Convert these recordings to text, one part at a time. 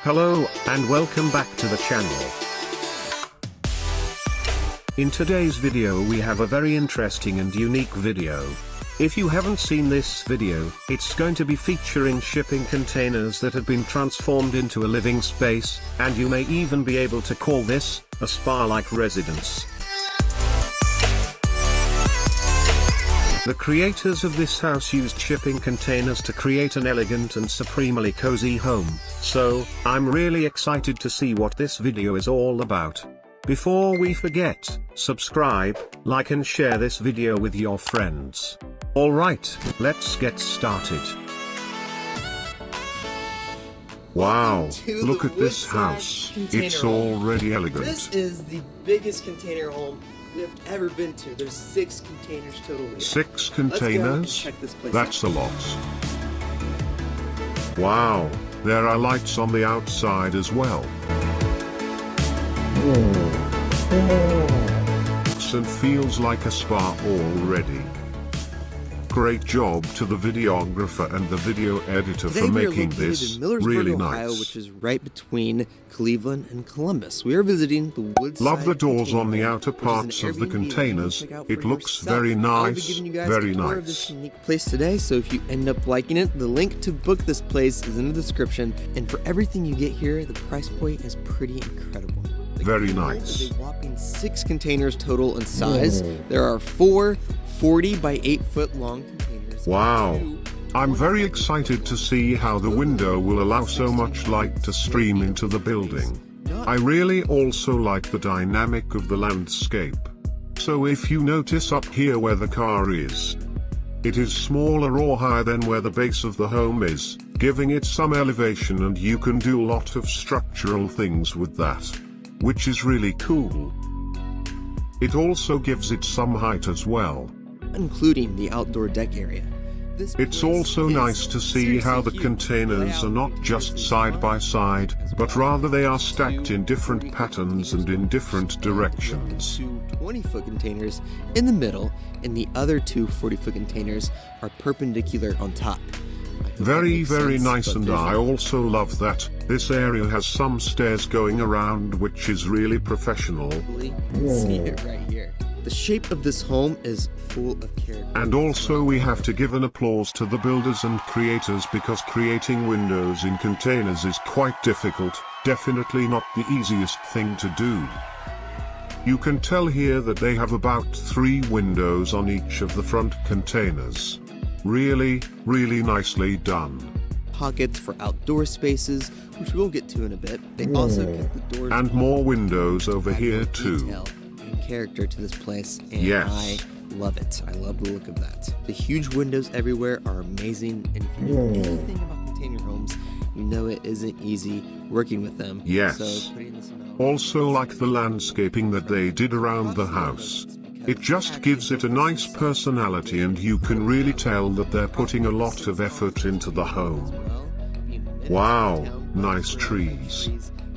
Hello, and welcome back to the channel. In today's video we have a very interesting and unique video. If you haven't seen this video, it's going to be featuring shipping containers that have been transformed into a living space, and you may even be able to call this a spa-like residence. The creators of this house used shipping containers to create an elegant and supremely cozy home, so I'm really excited to see what this video is all about. Before we forget, subscribe, like and share this video with your friends. Alright, let's get started. Wow, look at this house. It's already elegant. This is the biggest container home we have ever been to. There's 6 containers total. 6 containers? Check this place That's out. a lot. Wow, there are lights on the outside as well. And feels like a spa already. Great job to the videographer and the video editor for making this in Millersburg, really Ohio, nice. which is right between Cleveland and Columbus. We are visiting the Woodside. Love the doors Container on the Home, outer which is parts an of the Airbnb containers. you can check out It for looks yourself. very I'll be nice, giving you guys very a tour of nice. this unique place today, so if you end up liking it, the link to book this place is in the description. And for everything you get here, the price point is pretty incredible. Very The nice. is a whopping 6 containers total in size. There are 4 40 by 8 foot long containers. Wow. and 2 I'm 20 very foot excited to see how the window will allow so much light to stream into the building. I really also like the dynamic of the landscape. So if you notice up here where the car is, it is smaller or higher than where the base of the home is, giving it some elevation, and you can do a lot of structural things with that, which is really cool. It also gives it some height as well. including the outdoor deck area. This It's place also is nice to see how the seriously huge. containers are not just side by side, but rather they are stacked in different patterns and in different directions. 2 20-foot containers in the middle, and the other 2 40-foot containers are perpendicular on top. I hope that Very, makes very sense, nice, but and there's I a- also love that this area has some stairs going around, which is really professional. You can see it right here. The shape of this home is full of character. And also we have to give an applause to the builders and creators, because creating windows in containers is quite difficult, definitely not the easiest thing to do. You can tell here that they have about 3 windows on each of the front containers. Really, really nicely done. Pockets for outdoor spaces, which we'll get to in a bit. They also kept the doors And open more to windows over add here more too. detail and character to this place, and Yes. I love it. I love the look of that. The huge windows everywhere are amazing, and if you know anything about container homes, you know it isn't easy working with them. Yes. So putting this in a- Also like the landscaping that they did around the house. It just gives it a nice personality, and you can really tell that they're putting a lot of effort into the home. Wow, nice trees.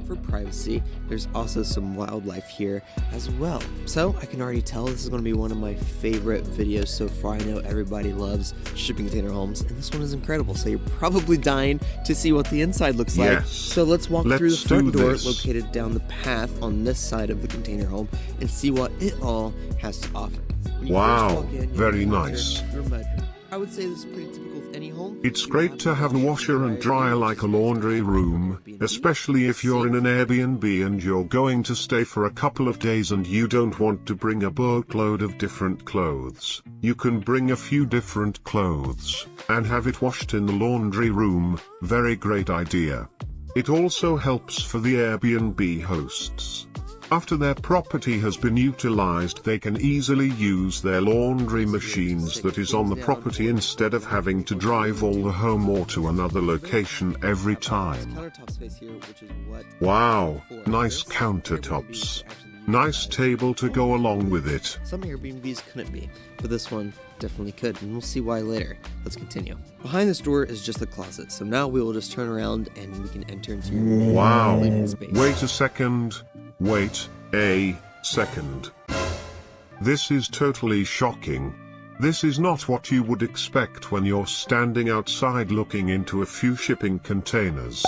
For privacy, there's also some wildlife here as well. So I can already tell this is going to be one of my favorite videos so far. I know everybody loves shipping container homes, and this one is incredible. So you're probably dying to see what the inside looks like. Yes. So let's walk through the Let's front do door this. located down the path on this side of the container home and see what it all has to offer. When you Wow, first walk in, you'll very enter nice. your bedroom. I would say this is pretty typical of any home. It's You great to have a washer and dryer like a laundry room, especially if you're in an Airbnb and you're going to stay for a couple of days and you don't want to bring a boatload of different clothes. You can bring a few different clothes and have it washed in the laundry room. Very great idea. It also helps for the Airbnb hosts. After their property has been utilized, they can easily use their laundry machines that is on the property instead of having to drive all the home or to another location every time. Countertop space here, which is what Wow, nice countertops. Nice table to go along with it. Some Airbnbs couldn't be, but this one definitely could, and we'll see why later. Let's continue. Behind this door is just a closet, so now we will just turn around and we can enter into your main Wow, living space. wait a second. Wait a second. This is totally shocking. This is not what you would expect when you're standing outside looking into a few shipping containers.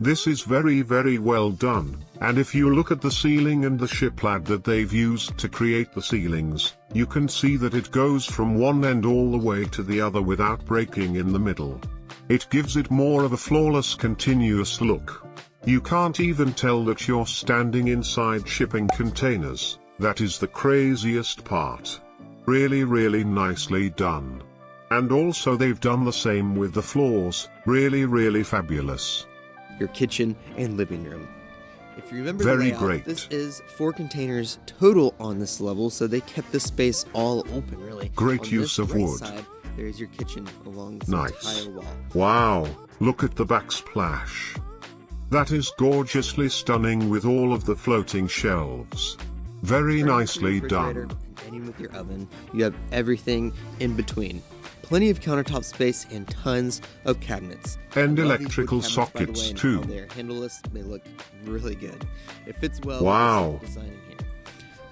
This is very well done, and if you look at the ceiling and the shiplap that they've used to create the ceilings, you can see that it goes from one end all the way to the other without breaking in the middle. It gives it more of a flawless continuous look. You can't even tell that you're standing inside shipping containers. That is the craziest part. Really nicely done. And also they've done the same with the floors, really fabulous. Your kitchen and living room. If you remember Very the layout, great. this is 4 containers total on this level, so they kept the space all open, really. Great On use this of right wood. Side, there's your kitchen along this Nice. entire wall. Wow, look at the backsplash. That is gorgeously stunning with all of the floating shelves. Very nicely Refrigerator, done. and ending with your oven, you have everything in between. Plenty of countertop space and tons of cabinets. And I love these electrical wood cabinets, by the way, sockets and too. how they're handleless, they look really good. It fits well Wow. with the design in here.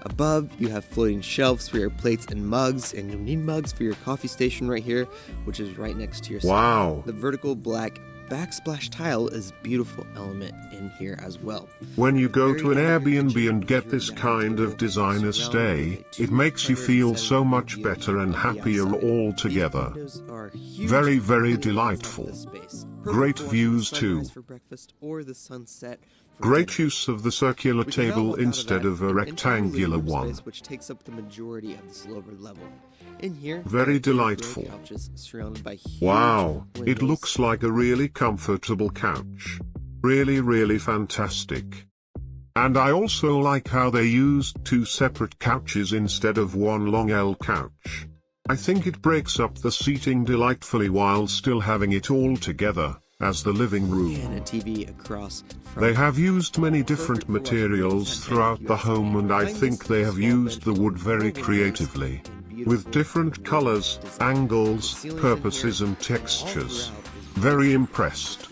Above, you have floating shelves for your plates and mugs, and you'll need mugs for your coffee station right here, which is right next to your sink. Wow. The vertical black backsplash tile is a beautiful element in here as well. When you go Very to an elegant Airbnb kitchen and with get your this dining kind of table designer surrounded stay, by it makes you feel so much 270 better and view on the happier outside. all These together. windows are huge, Very and really delightful. opens up the space. Great Perfect for watching views the too. sunrise for breakfast or the sunset for Great dinner. use of the circular We can now table walk out of instead that of a and enter the rectangular living room one. space, which takes up the majority of this lower level. In here, Very there are three delightful. couches surrounded by huge Wow, it windows. looks like a really comfortable couch. Really fantastic. And I also like how they used 2 separate couches instead of one long L couch. I think it breaks up the seating delightfully while still having it all together, as the living room. And a TV across from They have used many different materials throughout the home, and I think they have used the wood very creatively, with different colors, angles, purposes and textures. Very impressed.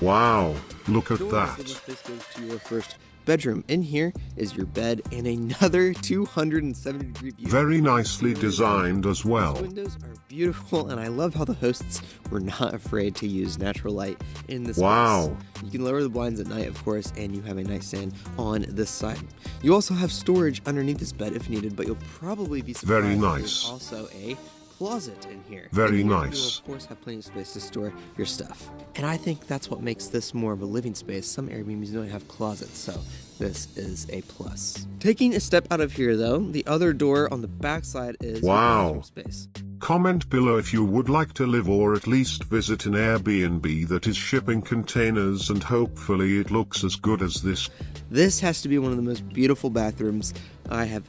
Wow, look at that. This goes to your first bedroom. In here is your bed and another 270-degree view. Very nicely designed as well. These windows are beautiful, and I love how the hosts were not afraid to use natural light in this Wow. space. You can lower the blinds at night, of course, and you have a nightstand on this side. You also have storage underneath this bed if needed, but you'll probably be surprised. Very that nice. There's also a closet in here. Very In here, nice. You'll of course have plenty of space to store your stuff. And I think that's what makes this more of a living space. Some Airbnbs don't have closets, so this is a plus. Taking a step out of here though, the other door on the back side is your Wow. bathroom space. Comment below if you would like to live or at least visit an Airbnb that is shipping containers, and hopefully it looks as good as this. This has to be one of the most beautiful bathrooms I have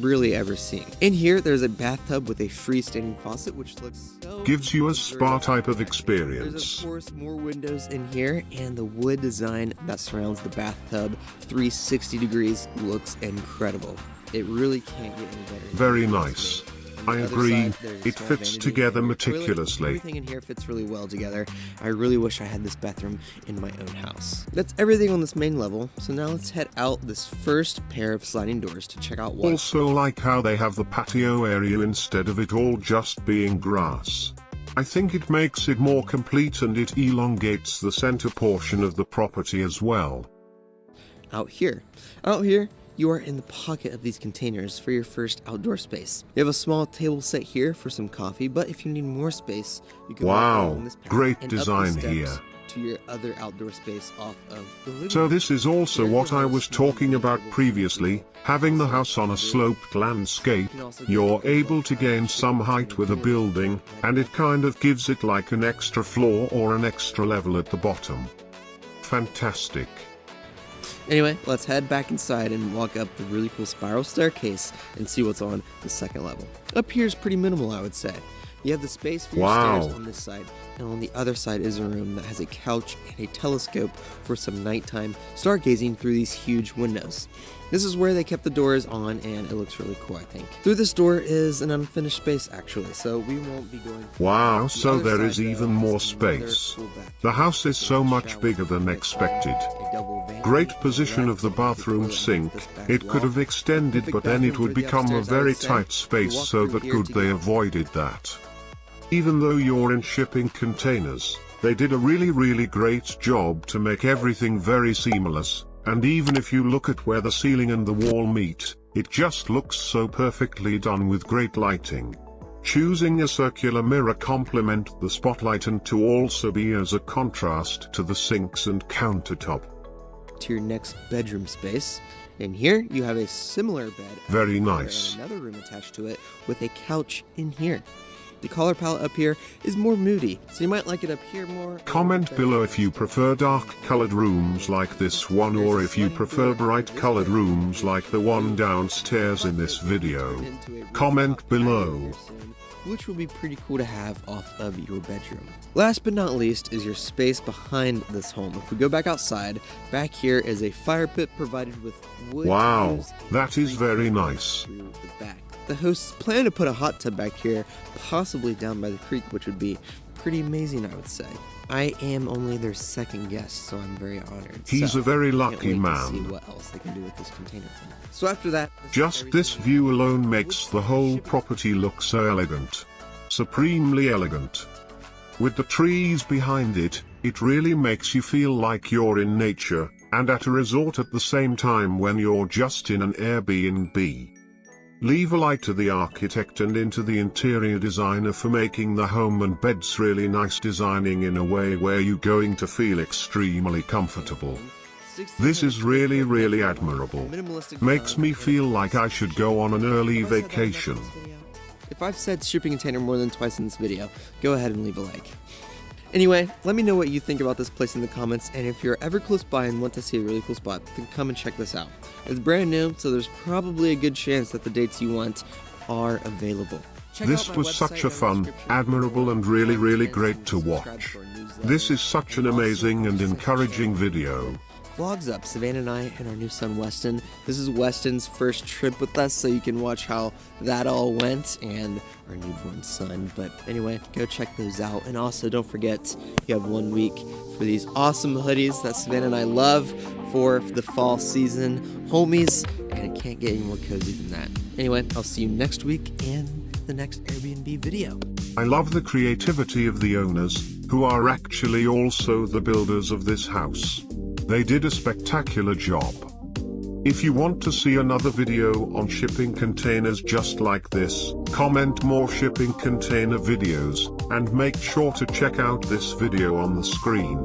really ever seen. In here, there's a bathtub with a freestanding faucet, which looks so Gives you a spa luxurious. type of There's experience. of course more windows in here, and the wood design that surrounds the bathtub 360 degrees looks incredible. It really can't get any better. Very nice. On I the other agree. side, there's a It small fits vanity together and a toilet. meticulously. Everything in here fits really well together. I really wish I had this bathroom in my own house. That's everything on this main level, so now let's head out this first pair of sliding doors to check out what. Also like how they have the patio area instead of it all just being grass. I think it makes it more complete, and it elongates the center portion of the property as well. Out here, you are in the pocket of these containers for your first outdoor space. You have a small table set here for some coffee, but if you need more space, you can walk Wow, along this path great and up the design steps here. to your other outdoor space off of the living So room. this is also what I was talking about previously, having the house on a sloped landscape. You're able to gain some height with a building, and it kind of gives it like an extra floor or an extra level at the bottom. Fantastic. Anyway, let's head back inside and walk up the really cool spiral staircase and see what's on the second level. Up here is pretty minimal, I would say. You have the space for your Wow. stairs on this side, and on the other side is a room that has a couch and a telescope for some nighttime stargazing through these huge windows. This is where they kept the doors on, and it looks really cool, I think. Through this door is an unfinished space, actually, so we won't be going. Wow, The so other there side, is though, even has more another space. cool bathroom. The house is so much Shower bigger than with expected. a double vanity, Great position of the rack, bathroom toilet sink. against this back It could wall. have extended, Perfect but then it bathroom would for the become a upstairs, I very would say. tight You space, walk so through that here good to they get- avoided that. Even though you're in shipping containers, They did a really great job to make everything very seamless, and even if you look at where the ceiling and the wall meet, it just looks so perfectly done with great lighting. Choosing a circular mirror complement the spotlight and to also be as a contrast to the sinks and countertop. To your next bedroom space. In here, you have a similar bed. Very nice. And another room attached to it with a couch in here. The color palette up here is more moody, so you might like it up here more. Comment below if you prefer dark colored rooms like this one or if you prefer bright colored rooms like the one downstairs in this video. Comment below. Which will be pretty cool to have off of your bedroom. Last but not least is your space behind this home. If we go back outside, back here is a fire pit provided with wood. Wow, that is very nice. The hosts plan to put a hot tub back here, possibly down by the creek, which would be pretty amazing, I would say. I am only their second guest, so I'm very honored. He's a very lucky man. To see what else they can do with this container. So after that, just this view alone makes the whole property look so elegant. Supremely elegant. With the trees behind it, it really makes you feel like you're in nature, and at a resort at the same time when you're just in an Airbnb. Leave a like to the architect and into the interior designer for making the home and beds really nice, designing in a way where you're going to feel extremely comfortable. This is really admirable. Makes me feel like I should go on an early vacation. If I've said shipping container more than twice in this video, go ahead and leave a like. Anyway, let me know what you think about this place in the comments, and if you're ever close by and want to see a really cool spot, then come and check this out. It's brand new, so there's probably a good chance that the dates you want are available. This was such a fun, admirable and really great to watch. This is such an amazing and encouraging video. Vlogs up, Savannah and I and our new son Weston. This is Weston's first trip with us, so you can watch how that all went, and our newborn son. But anyway, go check those out. And also don't forget, you have 1 week for these awesome hoodies that Savannah and I love for the fall season. Homies, and it can't get any more cozy than that. Anyway, I'll see you next week in the next Airbnb video. I love the creativity of the owners, who are actually also the builders of this house. They did a spectacular job. If you want to see another video on shipping containers just like this, comment more shipping container videos, and make sure to check out this video on the screen.